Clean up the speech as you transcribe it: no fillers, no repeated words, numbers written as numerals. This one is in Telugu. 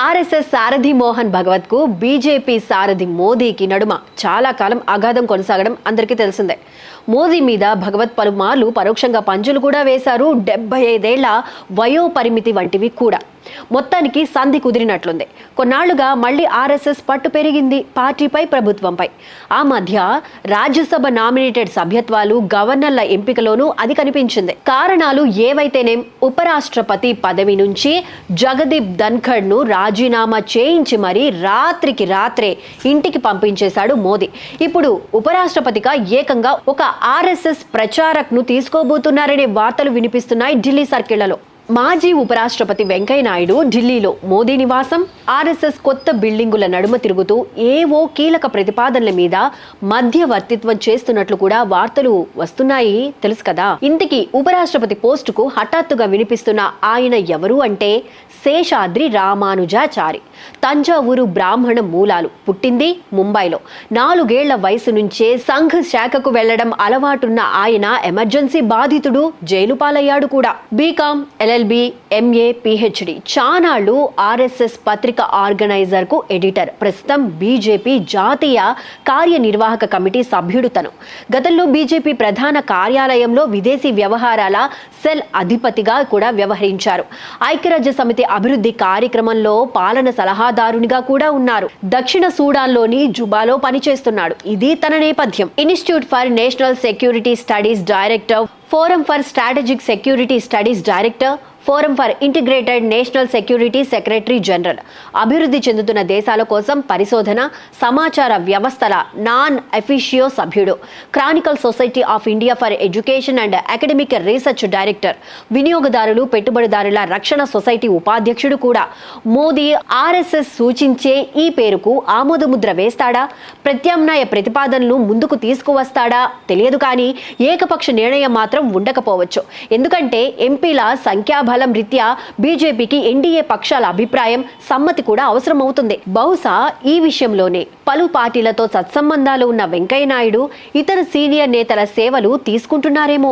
ఆర్ఎస్ఎస్ సారథి మోహన్ భగవత్ కు బీజేపీ సారథి మోదీకి నడుమ చాలా కాలం అగాధం కొనసాగడం అందరికీ తెలిసిందే. మోదీ మీద భగవత్ పలుమార్లు పరోక్షంగా పంజులు కూడా వేశారు. 75 ఏళ్ల వయో పరిమితి వంటివి కూడా. మొత్తానికి సంధి కుదిరినట్లుంది. కొన్నాళ్లుగా మళ్లీ ఆర్ఎస్ఎస్ పట్టు పెరిగింది పార్టీపై, ప్రభుత్వంపై. ఆ మధ్య రాజ్యసభ నామినేటెడ్ సభ్యత్వాలు, గవర్నర్ల ఎంపికలోనూ అది కనిపించింది. కారణాలు ఏవైతేనేం ఉపరాష్ట్రపతి పదవి నుంచి జగదీప్ ధన్ఖడ్ ను రాజీనామా చేయించి మరీ రాత్రికి రాత్రే ఇంటికి పంపించేశాడు మోదీ. ఇప్పుడు ఉపరాష్ట్రపతిగా ఏకంగా ఒక ఆర్ఎస్ఎస్ ప్రచారక్ ను తీసుకోబోతున్నారనే వార్తలు వినిపిస్తున్నాయి ఢిల్లీ సర్కిళ్లలో. మాజీ ఉపరాష్ట్రపతి వెంకయ్యనాయుడు ఢిల్లీలో మోదీ నివాసం, ఆర్ఎస్ఎస్ కొత్త బిల్డింగుల నడుమ తిరుగుతూ ఏవో కీలక ప్రతిపాదనల మీద మధ్యవర్తిత్వం చేస్తున్నట్లు కూడా వార్తలు వస్తున్నాయి, తెలుసు కదా. ఇంతకీ ఉపరాష్ట్రపతి పోస్టుకు హఠాత్తుగా వినిపిస్తున్న ఆయన ఎవరు అంటే శేషాద్రి రామానుజాచారి. తంజావూరు బ్రాహ్మణ మూలాలు, పుట్టింది ముంబైలో. 4 ఏళ్ల వయసు నుంచే సంఘ్ శాఖకు వెళ్లడం అలవాటున్న ఆయన ఎమర్జెన్సీ బాధితుడు, జైలు పాలయ్యాడు కూడా. BCom, LLB, MA, PhD. చానాళ్లు ఆర్ఎస్ఎస్ పత్రిక ఆర్గనైజర్ కు ఎడిటర్. ప్రస్తుతం బీజేపీ జాతీయ కార్యనిర్వాహక కమిటీ సభ్యుడు తను. గతంలో బీజేపీ ప్రధాన కార్యాలయంలో విదేశీ వ్యవహారాల సెల్ అధిపతిగా కూడా వ్యవహరించారు. ఐక్యరాజ్య సమితి అభివృద్ధి కార్యక్రమంలో పాలన సలహాదారునిగా కూడా ఉన్నారు. దక్షిణ సూడాన్లోని జుబాలో పనిచేస్తున్నాడు. ఇది తన నేపథ్యం. Institute for national security studies director, forum for strategic security studies director, forum for integrated national security secretary general. అభివృద్ధి చెందుతున్న దేశాల కోసం పరిశోధన, సమాచార వ్యవస్థల నాన్ అఫీషియో సభ్యుడు, Chronicle society of India for education and academic research director, వినియోగదారులు, పెట్టుబడిదారుల రక్షణ సొసైటీ ఉపాధ్యక్షుడు కూడా. మోదీ ఆర్ఎస్ఎస్ సూచించే ఈ పేరుకు ఆమోదముద్ర వేస్తాడా, ప్రత్యామ్నాయ ప్రతిపాదనలు ముందుకు తీసుకువస్తాడా తెలియదు. కానీ ఏకపక్ష నిర్ణయం మాత్రం ఉండకపోవచ్చు. ఎందుకంటే ఎంపీల సంఖ్యాబలం రీత్యా బీజేపీకి ఎన్డీఏ పక్షాల అభిప్రాయం, సమ్మతి కూడా అవసరం అవుతుంది. బహుశా ఈ విషయంలోనే పలు పార్టీలతో సత్సంబంధాలు ఉన్న వెంకయ్యనాయుడు ఇతర సీనియర్ నేతల సేవలు తీసుకుంటున్నారేమో.